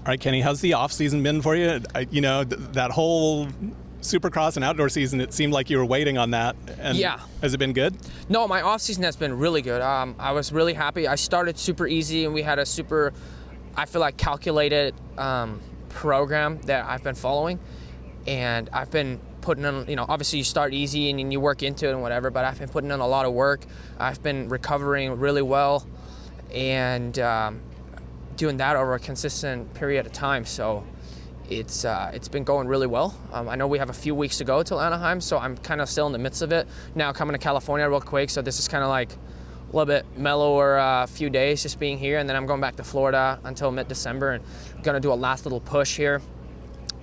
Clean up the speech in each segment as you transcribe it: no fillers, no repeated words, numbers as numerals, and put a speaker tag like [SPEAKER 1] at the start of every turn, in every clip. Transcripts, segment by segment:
[SPEAKER 1] All right, Kenny, how's the off season been for you? That whole Supercross and outdoor season, it seemed like you were waiting on that. And
[SPEAKER 2] yeah.
[SPEAKER 1] Has it been good?
[SPEAKER 2] No, my off season has been really good. I was really happy. I started super easy, and we had a super, I feel like, calculated program that I've been following, and I've been putting in, obviously you start easy and you work into it and whatever, but I've been putting in a lot of work. I've been recovering really well, and doing that over a consistent period of time. So it's been going really well. I know we have a few weeks to go till Anaheim, so I'm kind of still in the midst of it. Now coming to California real quick, so this is kind of like a little bit mellower few days just being here, and then I'm going back to Florida until mid-December and gonna do a last little push here.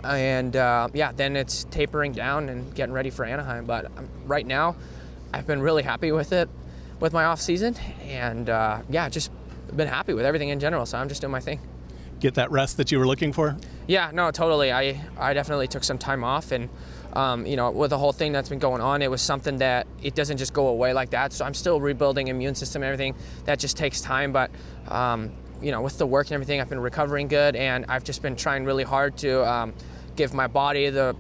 [SPEAKER 2] And then it's tapering down and getting ready for Anaheim. But right now, I've been really happy with it, with my off season, and just been happy with everything in general. So I'm just doing my thing.
[SPEAKER 1] Get that rest that you were looking for?
[SPEAKER 2] Yeah, no, totally. I definitely took some time off, and with the whole thing that's been going on, it was something that it doesn't just go away like that. So I'm still rebuilding immune system and everything. That just takes time, but with the work and everything, I've been recovering good, and I've just been trying really hard to give my body the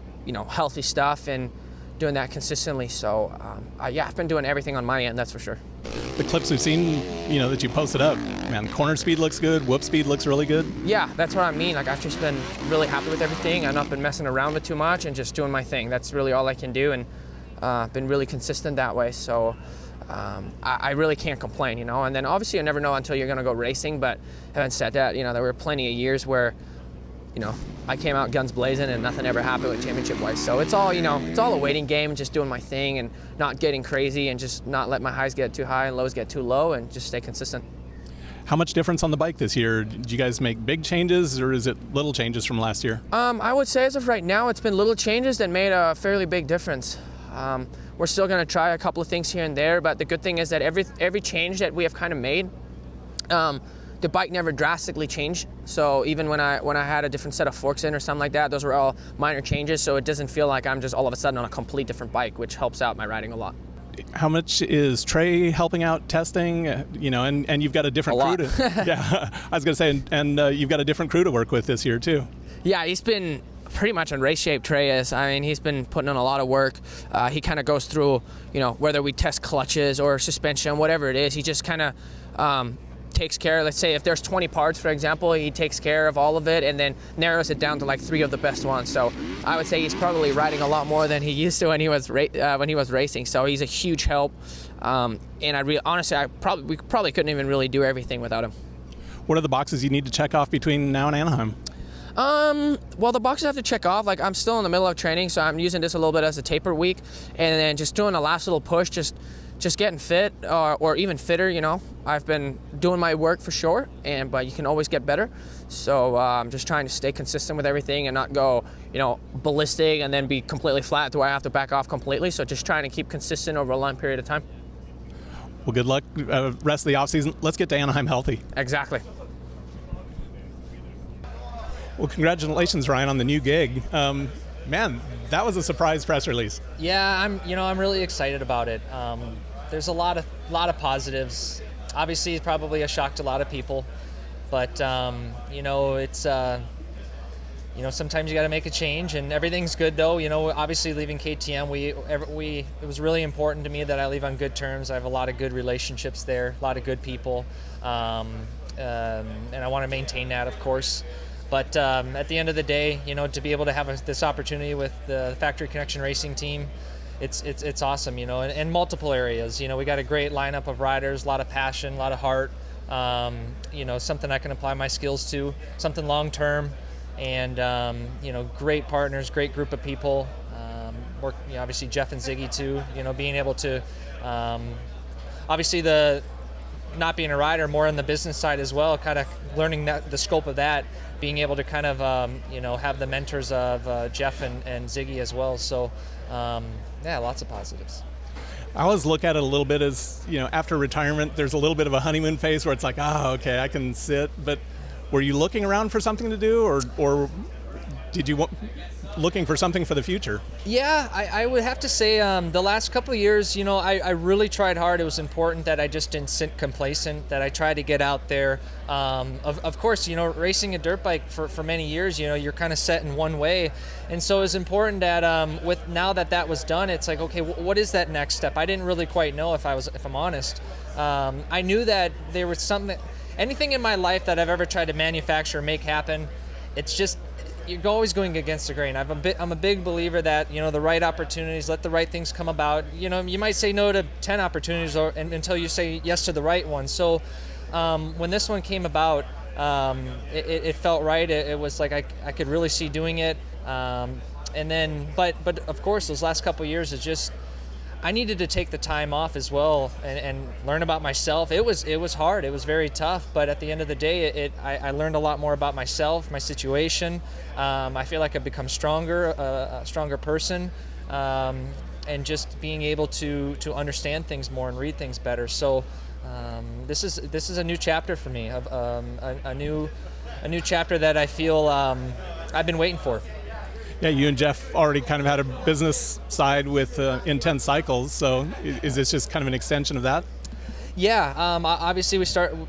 [SPEAKER 2] healthy stuff and doing that consistently. So I've been doing everything on my end, that's for sure.
[SPEAKER 1] The clips we've seen, that you posted up, man, corner speed looks good, whoop speed looks really good.
[SPEAKER 2] Yeah, that's what I mean. Like, I've just been really happy with everything. I've not been messing around with too much and just doing my thing. That's really all I can do, and been really consistent that way. So I really can't complain, And then obviously you never know until you're going to go racing, but having said that, there were plenty of years where I came out guns blazing and nothing ever happened with championship-wise. So it's all, it's all a waiting game, just doing my thing and not getting crazy and just not let my highs get too high and lows get too low and just stay consistent.
[SPEAKER 1] How much difference on the bike this year? Did you guys make big changes, or is it little changes from last year?
[SPEAKER 2] I would say as of right now, it's been little changes that made a fairly big difference. We're still going to try a couple of things here and there, but the good thing is that every change that we have kind of made, the bike never drastically changed. So even when I had a different set of forks in or something like that, those were all minor changes. So it doesn't feel like I'm just all of a sudden on a complete different bike, which helps out my riding a lot.
[SPEAKER 1] How much is Trey helping out testing? And you've got a different crew to. Yeah, I was going to say, and you've got a different crew to work with this year too.
[SPEAKER 2] Yeah, he's been pretty much in race shape. Trey is. I mean, he's been putting in a lot of work. He kind of goes through, whether we test clutches or suspension, whatever it is. He just kind of takes care. Let's say if there's 20 parts, for example, he takes care of all of it and then narrows it down to like 3 of the best ones. So I would say he's probably riding a lot more than he used to when he was racing. So he's a huge help. And honestly, we probably couldn't even really do everything without him.
[SPEAKER 1] What are the boxes you need to check off between now and Anaheim?
[SPEAKER 2] Well, the boxes I have to check off. Like, I'm still in the middle of training, so I'm using this a little bit as a taper week, and then just doing a last little push, just getting fit, or even fitter. I've been doing my work for sure, but you can always get better. So I'm just trying to stay consistent with everything and not go, ballistic and then be completely flat to where I have to back off completely. So just trying to keep consistent over a long period of time.
[SPEAKER 1] Well, good luck rest of the off season. Let's get to Anaheim healthy.
[SPEAKER 2] Exactly.
[SPEAKER 1] Well, congratulations, Ryan, on the new gig. Man, that was a surprise press release.
[SPEAKER 3] Yeah, I'm really excited about it. There's a lot of positives. Obviously, it's probably a shock to a lot of people, but it's sometimes you got to make a change, and everything's good though. Obviously leaving KTM, it was really important to me that I leave on good terms. I have a lot of good relationships there, a lot of good people, and I want to maintain that, of course. But at the end of the day, to be able to have this opportunity with the Factory Connection Racing team, it's awesome, in multiple areas. We got a great lineup of riders, a lot of passion, a lot of heart, something I can apply my skills to, something long-term, and, great partners, great group of people. Obviously Jeff and Ziggy too, being able to, obviously not being a rider, more on the business side as well, kind of learning the scope of that, being able to kind of, have the mentors of Jeff and Ziggy as well. So, lots of positives.
[SPEAKER 1] I always look at it a little bit as, after retirement, there's a little bit of a honeymoon phase where it's like, okay, I can sit. But were you looking around for something to do, or did you looking for something for the future.
[SPEAKER 3] Yeah, I would have to say the last couple of years, I really tried hard. It was important that I just didn't sit complacent, that I tried to get out there. Of course, racing a dirt bike for many years, you're kind of set in one way. And so it's important that now that was done, it's like, okay, what is that next step? I didn't really quite know, if I'm honest. I knew that there was anything in my life that I've ever tried to manufacture or make happen, it's just, you're always going against the grain. I'm a big believer that, the right opportunities, let the right things come about. You might say no to 10 opportunities until you say yes to the right one. So when this one came about, it felt right. It was like I could really see doing it. And then, but of course, those last couple of years, it's just, I needed to take the time off as well and learn about myself. It was hard. It was very tough. But at the end of the day, I learned a lot more about myself, my situation. I feel like I've become stronger, a stronger person, and just being able to understand things more and read things better. So this is a new chapter for me, a new chapter that I feel I've been waiting for.
[SPEAKER 1] Yeah, you and Jeff already kind of had a business side with Intense Cycles, so is this just kind of an extension of that?
[SPEAKER 3] Yeah, obviously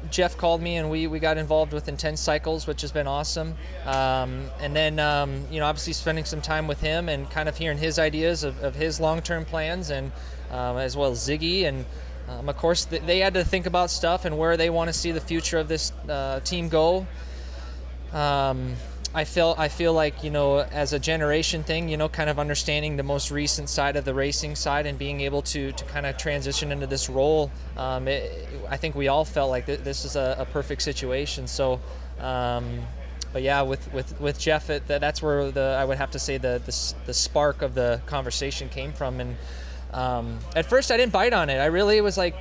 [SPEAKER 3] Jeff called me and we got involved with Intense Cycles, which has been awesome. And then, obviously spending some time with him and kind of hearing his ideas of his long-term plans, and as well as Ziggy. And of course, they had to think about stuff and where they want to see the future of this team go. I feel like, as a generation thing, kind of understanding the most recent side of the racing side and being able to kind of transition into this role. I think we all felt like this is a perfect situation. So, but yeah, with Jeff, that's where I would have to say the spark of the conversation came from. And at first I didn't bite on it. I really was like,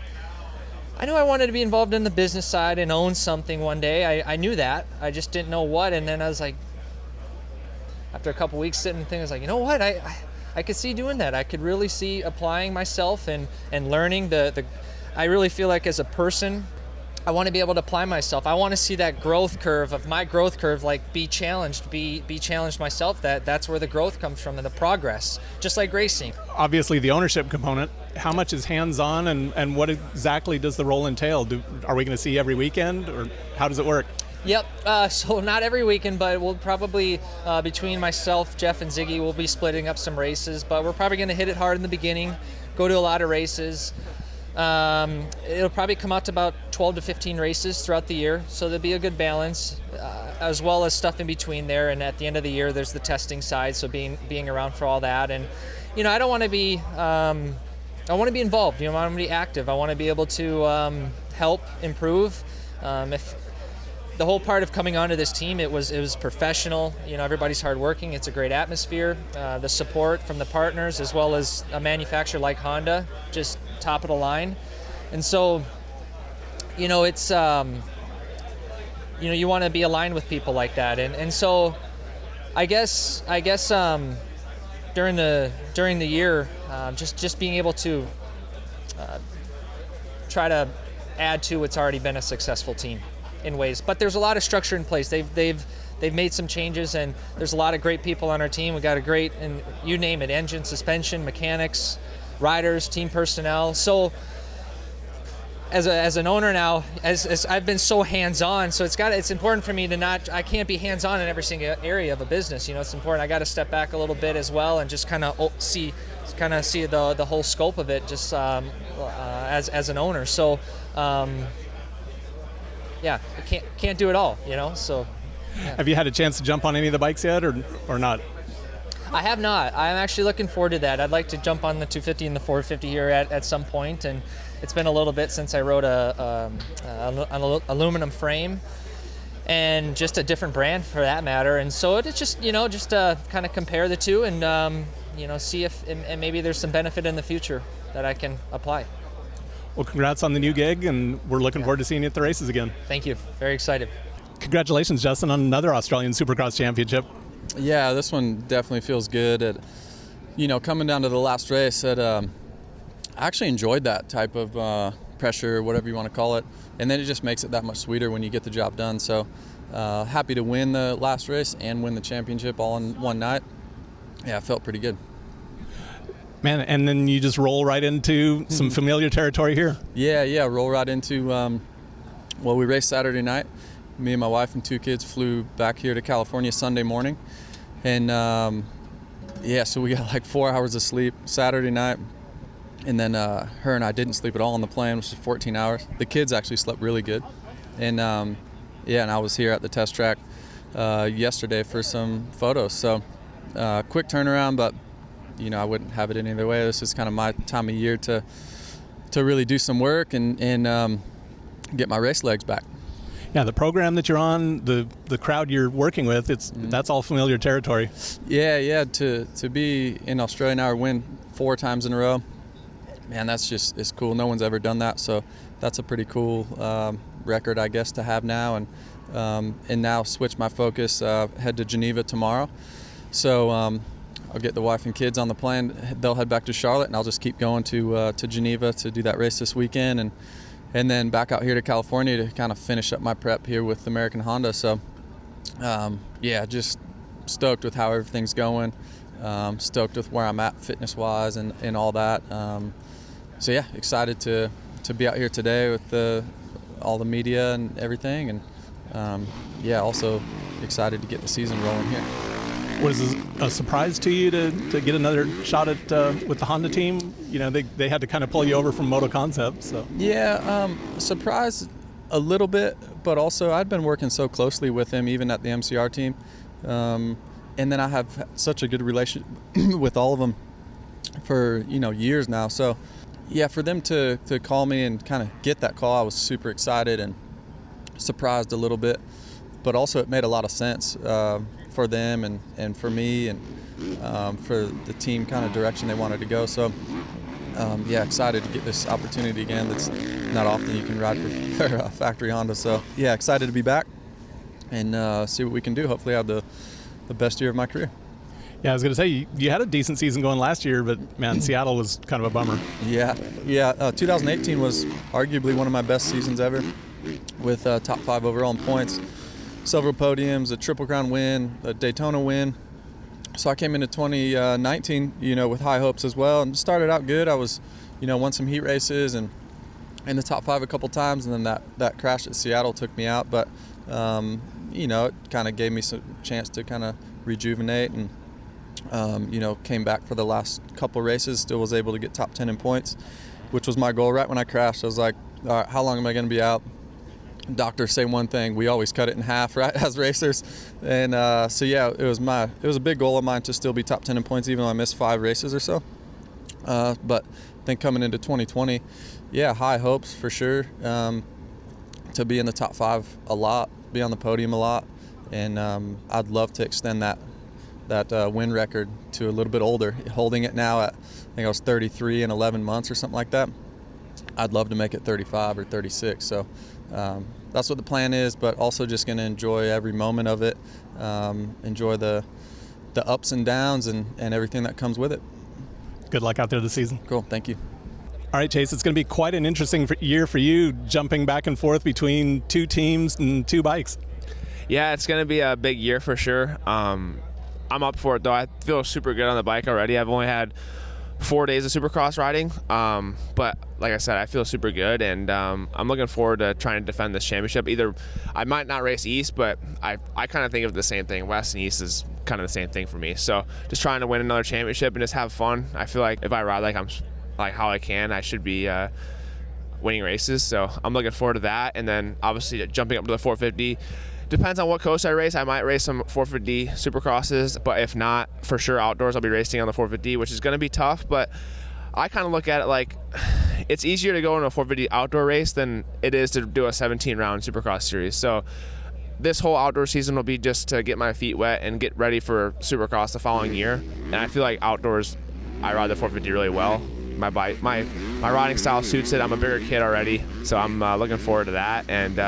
[SPEAKER 3] I knew I wanted to be involved in the business side and own something one day. I knew that. I just didn't know what. And then I was like, after a couple weeks sitting and thinking, I was like, you know what? I could see doing that. I could really see applying myself and learning I really feel like as a person, I want to be able to apply myself. I want to see that growth curve of my growth curve, like be challenged, be challenged myself. That's where the growth comes from and the progress, just like racing.
[SPEAKER 1] Obviously the ownership component, how much is hands-on and what exactly does the role entail? Are we going to see every weekend, or how does it work?
[SPEAKER 3] Yep, so not every weekend, but we'll probably, between myself, Jeff, and Ziggy, we'll be splitting up some races, but we're probably going to hit it hard in the beginning, go to a lot of races. It'll probably come out to about 12 to 15 races throughout the year, so there'll be a good balance, as well as stuff in between there, and at the end of the year, there's the testing side, so being around for all that. And, I don't want to be, I want to be involved, I want to be active, I want to be able to help improve. If the whole part of coming onto this team, it was professional. Everybody's hardworking. It's a great atmosphere. The support from the partners, as well as a manufacturer like Honda, just top of the line. And so, it's you want to be aligned with people like that. And so, I guess during the year, just being able to try to add to what's already been a successful team in ways, but there's a lot of structure in place. They've made some changes, and there's a lot of great people on our team. We got a great, and you name it, engine, suspension, mechanics, riders, team personnel. So as an owner now, as I've been so hands-on, so it's important for me I can't be hands-on in every single area of a business. It's important. I got to step back a little bit as well and just kind of see the whole scope of it, just as an owner. So. Yeah, I can't do it all, so. Yeah.
[SPEAKER 1] Have you had a chance to jump on any of the bikes yet, or not?
[SPEAKER 3] I have not. I'm actually looking forward to that. I'd like to jump on the 250 and the 450 here at some point, and it's been a little bit since I rode an aluminum frame, and just a different brand for that matter. And so it's just, kind of compare the two and, see if and maybe there's some benefit in the future that I can apply.
[SPEAKER 1] Well, congrats on the new gig, and we're looking forward to seeing you at the races again.
[SPEAKER 3] Thank you. Very excited.
[SPEAKER 1] Congratulations, Justin, on another Australian Supercross championship.
[SPEAKER 4] Yeah, this one definitely feels good. Coming down to the last race, I actually enjoyed that type of pressure, whatever you want to call it, and then it just makes it that much sweeter when you get the job done. So happy to win the last race and win the championship all in one night. yeah, it felt pretty good.
[SPEAKER 1] Man, and then you just roll right into some familiar territory here.
[SPEAKER 4] Yeah, roll right into, well, we raced Saturday night. Me and my wife and 2 kids flew back here to California Sunday morning. And, so we got like 4 hours of sleep Saturday night. And then her and I didn't sleep at all on the plane, which was 14 hours. The kids actually slept really good. And, and I was here at the test track yesterday for some photos. So, quick turnaround, but I wouldn't have it any other way. This is kind of my time of year to really do some work and get my race legs back.
[SPEAKER 1] Yeah, the program that you're on, the crowd you're working with, that's all familiar territory.
[SPEAKER 4] Yeah. To be in Australia now or win 4 times in a row, man, it's cool. No one's ever done that, so that's a pretty cool record, I guess, to have now. And now switch my focus, head to Geneva tomorrow. So I'll get the wife and kids on the plane. They'll head back to Charlotte, and I'll just keep going to Geneva to do that race this weekend, and then back out here to California to kind of finish up my prep here with American Honda. So, just stoked with how everything's going. Stoked with where I'm at fitness-wise and all that. Excited to be out here today with all the media and everything, and also excited to get the season rolling here.
[SPEAKER 1] Was it a surprise to you to get another shot at with the Honda team? They had to kind of pull you over from Moto Concept. So
[SPEAKER 4] surprised a little bit, but also I'd been working so closely with them even at the MCR team, and then I have such a good relationship with all of them for years now. So for them to call me and kind of get that call, I was super excited and surprised a little bit, but also it made a lot of sense for them and for me and for the team kind of direction they wanted to go. So excited to get this opportunity again. That's not often you can ride for factory Honda. So excited to be back and see what we can do. Hopefully I have the best year of my career.
[SPEAKER 1] Yeah, I was going to say, you had a decent season going last year, but man, Seattle was kind of a bummer.
[SPEAKER 4] 2018 was arguably one of my best seasons ever, with top 5 overall in points, several podiums, a Triple Crown win, a Daytona win. So I came into 2019, with high hopes as well, and started out good. I was, won some heat races and in the top 5 a couple times, and then that crash at Seattle took me out. But it kind of gave me some chance to kind of rejuvenate and came back for the last couple races. Still was able to get top 10 in points, which was my goal. Right when I crashed, I was like, all right, how long am I going to be out? Doctors say one thing, we always cut it in half, right, as racers. And it was a big goal of mine to still be top 10 in points, even though I missed 5 races or so. But then coming into 2020, high hopes for sure, to be in the top 5 a lot, be on the podium a lot, and I'd love to extend that win record to a little bit older. Holding it now at, I think I was 33 in 11 months or something like that. I'd love to make it 35 or 36. So that's what the plan is, but also just going to enjoy every moment of it, enjoy the ups and downs and everything that comes with it.
[SPEAKER 1] Good luck out there this season.
[SPEAKER 4] Cool, thank you.
[SPEAKER 1] All right, Chase, it's going to be quite an interesting year for you, jumping back and forth between 2 teams and 2 bikes.
[SPEAKER 5] Yeah, it's going to be a big year for sure. I'm up for it, though. I feel super good on the bike already. I've only had 4 days of Supercross riding, but like I said, I feel super good, and I'm looking forward to trying to defend this championship. Either I might not race East, but I kind of think of the same thing. West and East is kind of the same thing for me. So just trying to win another championship and just have fun. I feel like if I ride like how I can, I should be winning races. So I'm looking forward to that, and then obviously jumping up to the 450. Depends on what coast I race. I might race some 450 Supercrosses, but if not, for sure outdoors I'll be racing on the 450, which is going to be tough. But I kind of look at it like it's easier to go in a 450 outdoor race than it is to do a 17-round Supercross series. So this whole outdoor season will be just to get my feet wet and get ready for Supercross the following year. And I feel like outdoors, I ride the 450 really well. My bike, my riding style suits it. I'm a bigger kid already, so I'm looking forward to that. And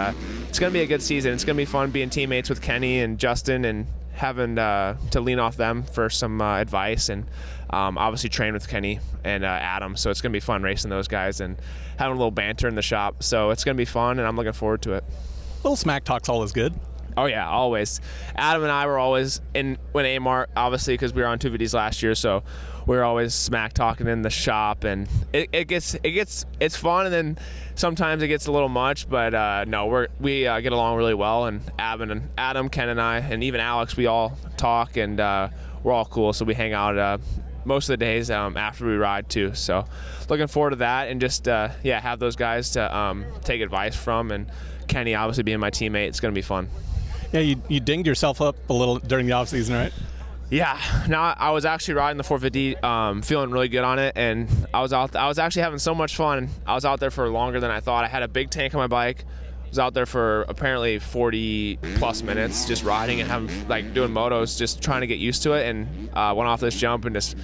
[SPEAKER 5] it's going to be a good season. It's going to be fun being teammates with Kenny and Justin and having to lean off them for some advice, and obviously train with Kenny and Adam. So it's going to be fun racing those guys and having a little banter in the shop. So it's going to be fun, and I'm looking forward to it.
[SPEAKER 1] A little smack talk's always good.
[SPEAKER 5] Oh yeah, always. Adam and I were always in when Amart, obviously, because we were on 250s last year, so we were always smack talking in the shop, and it's fun, and then sometimes it gets a little much, but no, we get along really well, and Adam, Ken, and I, and even Alex, we all talk, and we're all cool, so we hang out most of the days after we ride too. So looking forward to that, and just have those guys to take advice from, and Kenny obviously being my teammate. It's going to be fun.
[SPEAKER 1] Yeah, you dinged yourself up a little during the off season, right?
[SPEAKER 5] Yeah, no, I was actually riding the 450, feeling really good on it, and I was actually having so much fun. I was out there for longer than I thought. I had a big tank on my bike. I was out there for apparently 40 plus minutes just riding and having doing motos, just trying to get used to it, and went off this jump and just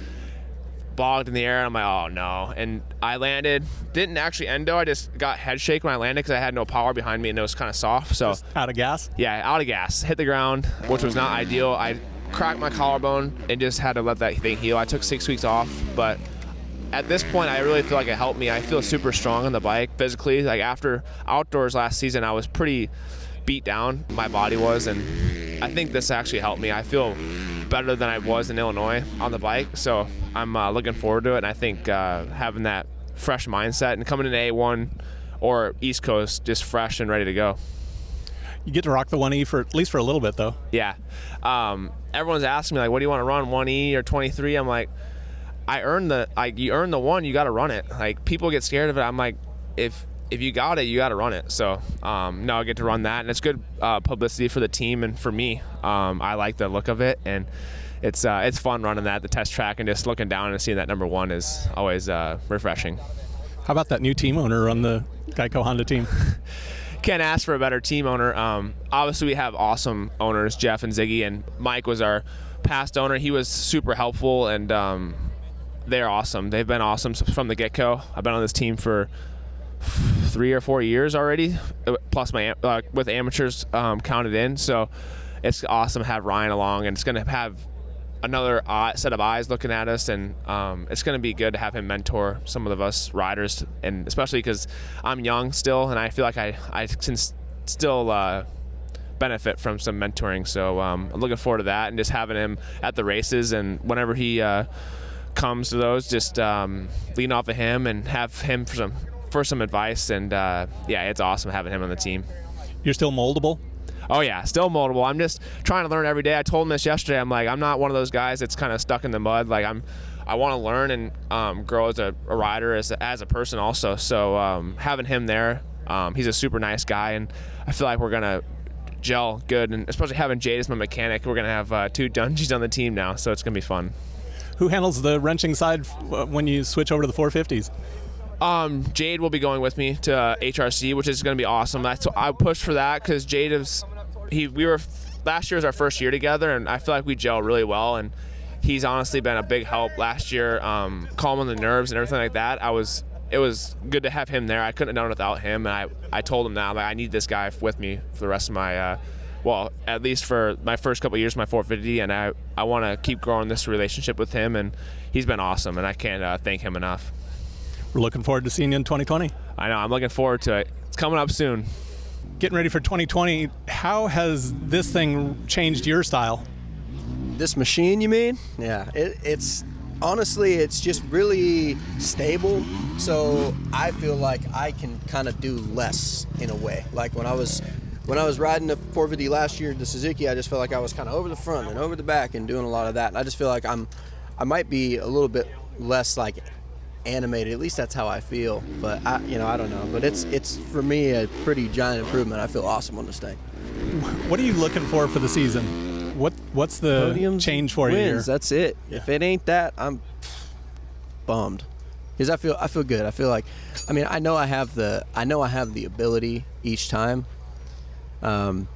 [SPEAKER 5] bogged in the air, and I'm like, oh no. And I landed, didn't actually endo, I just got head shake when I landed because I had no power behind me and it was kind of soft. So
[SPEAKER 1] just out of gas?
[SPEAKER 5] Yeah, out of gas. Hit the ground, which was not ideal. I cracked my collarbone and just had to let that thing heal. I took 6 weeks off, but at this point I really feel like it helped me. I feel super strong on the bike physically. Like after outdoors last season, I was pretty beat down, my body was, and I think this actually helped me. I feel better than I was in Illinois on the bike, so I'm looking forward to it, and I think having that fresh mindset and coming into A1 or East Coast just fresh and ready to go.
[SPEAKER 1] You get to rock the 1E for at least for a little bit, though.
[SPEAKER 5] Yeah. Everyone's asking me, like, what do you want to run, 1E or 23? I'm like, you earn the one, you got to run it. Like, people get scared of it. I'm like, if you got it, you got to run it. So, no, I get to run that, and it's good publicity for the team and for me. I like the look of it, and it's fun running that, the test track, and just looking down and seeing that number one is always refreshing.
[SPEAKER 1] How about that new team owner on the Geico Honda team?
[SPEAKER 5] Can't ask for a better team owner. Obviously, we have awesome owners, Jeff and Ziggy, and Mike was our past owner. He was super helpful, and they're awesome. They've been awesome from the get-go. I've been on this team for 3 or 4 years already, plus my with amateurs counted in. So it's awesome to have Ryan along, and it's going to have another set of eyes looking at us, and it's going to be good to have him mentor some of us riders, and especially because I'm young still, and I feel like I can still benefit from some mentoring. So I'm looking forward to that, and just having him at the races, and whenever he comes to those, just lean off of him and have him for some advice, and it's awesome having him on the team.
[SPEAKER 1] You're still moldable?
[SPEAKER 5] Oh yeah, still moldable. I'm just trying to learn every day. I told him this yesterday. I'm like, I'm not one of those guys that's kind of stuck in the mud. Like I want to learn and grow as a rider, as a person also. So having him there, he's a super nice guy, and I feel like we're gonna gel good. And especially having Jade as my mechanic, we're gonna have 2 Dungies on the team now, so it's gonna be fun.
[SPEAKER 1] Who handles the wrenching side when you switch over to the 450s?
[SPEAKER 5] Jade will be going with me to HRC, which is going to be awesome. I pushed for that because Jade last year was our first year together, and I feel like we gel really well, and he's honestly been a big help last year, calming the nerves and everything like that. It was good to have him there. I couldn't have done it without him, and I told him that I need this guy with me for the rest of my at least for my first couple of years of my 450, and I want to keep growing this relationship with him, and he's been awesome, and I can't thank him enough.
[SPEAKER 1] We're looking forward to seeing you in 2020.
[SPEAKER 5] I know, I'm looking forward to it. It's coming up soon.
[SPEAKER 1] Getting ready for 2020, how has this thing changed your style?
[SPEAKER 6] This machine, you mean? Yeah, it's honestly, it's just really stable, so I feel like I can kind of do less in a way. Like when I was riding the 450 last year, the Suzuki, I just felt like I was kind of over the front and over the back and doing a lot of that. And I just feel like I might be a little bit less like animated. At least that's how I feel. But I don't know. But it's for me a pretty giant improvement. I feel awesome on this thing.
[SPEAKER 1] What are you looking for the season? What's the
[SPEAKER 6] Podiums,
[SPEAKER 1] change for
[SPEAKER 6] wins,
[SPEAKER 1] you here?
[SPEAKER 6] That's it. Yeah. If it ain't that, I'm bummed. Because I feel good. I feel like, I know I have the ability each time. But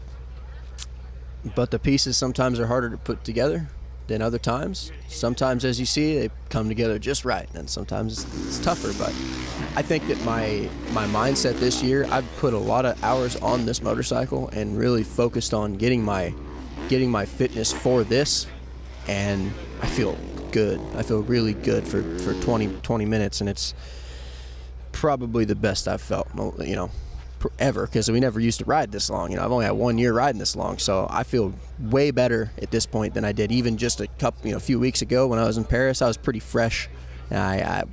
[SPEAKER 6] the pieces sometimes are harder to put together than other times. Sometimes, as you see, they come together just right, and sometimes it's tougher. But I think that my mindset this year, I've put a lot of hours on this motorcycle and really focused on getting my fitness for this, and I feel good. I feel really good for 20 minutes, and it's probably the best I've felt, ever, because we never used to ride this long. I've only had 1 year riding this long, so I feel way better at this point than I did even just a few weeks ago when I was in Paris. I was pretty fresh, and I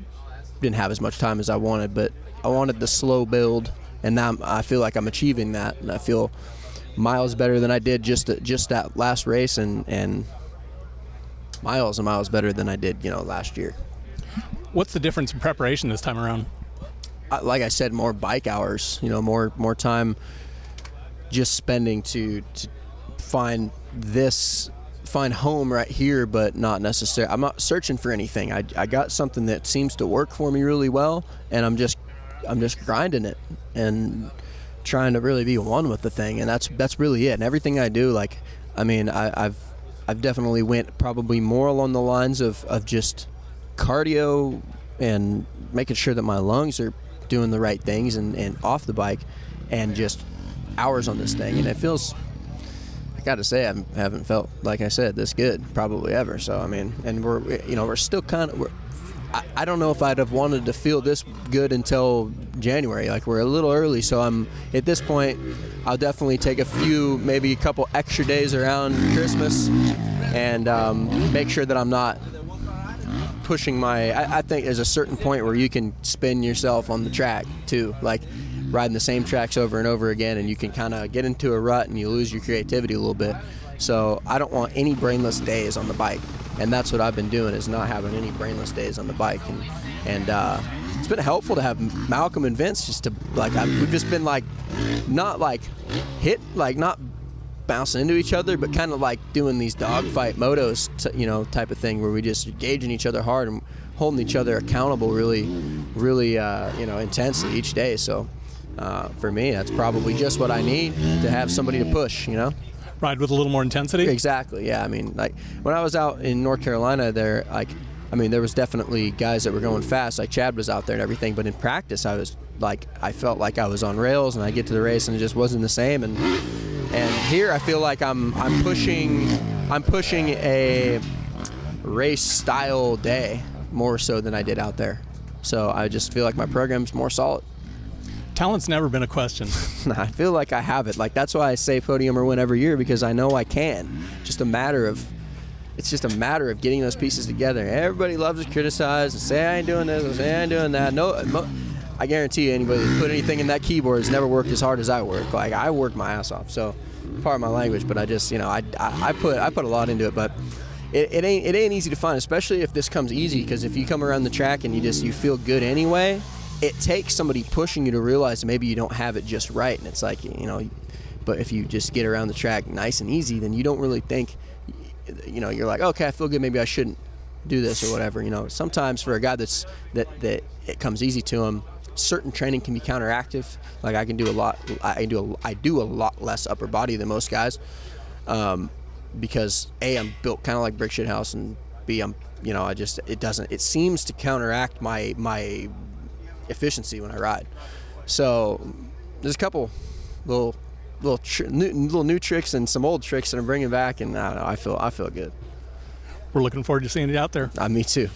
[SPEAKER 6] didn't have as much time as I wanted, but I wanted the slow build, and now I feel like I'm achieving that, and I feel miles better than I did just that last race, and miles and miles better than I did last year.
[SPEAKER 1] What's the difference in preparation this time around?
[SPEAKER 6] Like I said, more bike hours, more time just spending to find home right here, but not necessarily. I'm not searching for anything. I got something that seems to work for me really well, and I'm just grinding it and trying to really be one with the thing, and that's really it. And everything I do, I've definitely went probably more along the lines of just cardio and making sure that my lungs are doing the right things and off the bike, and just hours on this thing. And it feels, I got to say, I haven't felt, like I said, this good probably ever. So and we're still kind of, I don't know if I'd have wanted to feel this good until January. We're a little early, so I'm at this point. I'll definitely take maybe a couple extra days around Christmas, and make sure that I'm not pushing I think there's a certain point where you can spin yourself on the track too, riding the same tracks over and over again, and you can kind of get into a rut and you lose your creativity a little bit. So I don't want any brainless days on the bike, and that's what I've been doing, is not having any brainless days on the bike. And it's been helpful to have Malcolm and Vince just to we've just been not not bouncing into each other, but kind of doing these dogfight motos, type of thing, where we just engaging each other hard and holding each other accountable really intensely each day. So for me, that's probably just what I need, to have somebody to push,
[SPEAKER 1] Ride with a little more intensity?
[SPEAKER 6] Exactly, yeah. When I was out in North Carolina there, there was definitely guys that were going fast, Chad was out there and everything, but in practice I felt like I was on rails, and I get to the race and it just wasn't the same. And here I feel like I'm pushing a race style day more so than I did out there. So I just feel like my program's more solid.
[SPEAKER 1] Talent's never been a question.
[SPEAKER 6] I feel like I have it. That's why I say podium or win every year, because I know I can. It's just a matter of getting those pieces together. Everybody loves to criticize and say I ain't doing this and say I ain't doing that. I guarantee you, anybody that put anything in that keyboard has never worked as hard as I work. I work my ass off. So, part of my language, but I just, I put a lot into it. But it ain't easy to find, especially if this comes easy. Because if you come around the track and you feel good anyway, it takes somebody pushing you to realize maybe you don't have it just right. And it's but if you just get around the track nice and easy, then you don't really think, you're like, okay, I feel good, maybe I shouldn't do this or whatever. Sometimes for a guy that it comes easy to him, certain training can be counteractive. I do a lot less upper body than most guys, because A, I'm built kind of like brick shit house, and B, it seems to counteract my efficiency when I ride. So there's a couple little new tricks and some old tricks that I'm bringing back, and I don't know, I feel good.
[SPEAKER 1] We're looking forward to seeing you out there.
[SPEAKER 6] Me too.